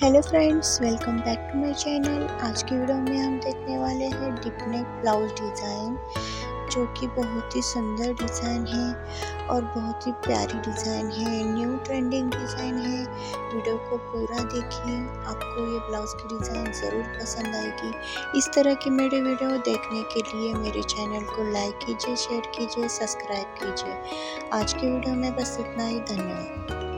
Hello friends, welcome back to my channel. आज की video में हम देखने वाले हैं डिप नेक ब्लाउज डिज़ाइन, जो कि बहुत ही सुंदर डिज़ाइन है और बहुत ही प्यारी डिज़ाइन है। न्यू ट्रेंडिंग डिज़ाइन है। वीडियो को पूरा देखिए, आपको ये ब्लाउज की डिज़ाइन ज़रूर पसंद आएगी। इस तरह की मेरे वीडियो देखने के लिए मेरे चैनल को लाइक कीजिए, शेयर कीजिए, सब्सक्राइब कीजिए। आज की वीडियो में बस इतना ही। धन्यवाद।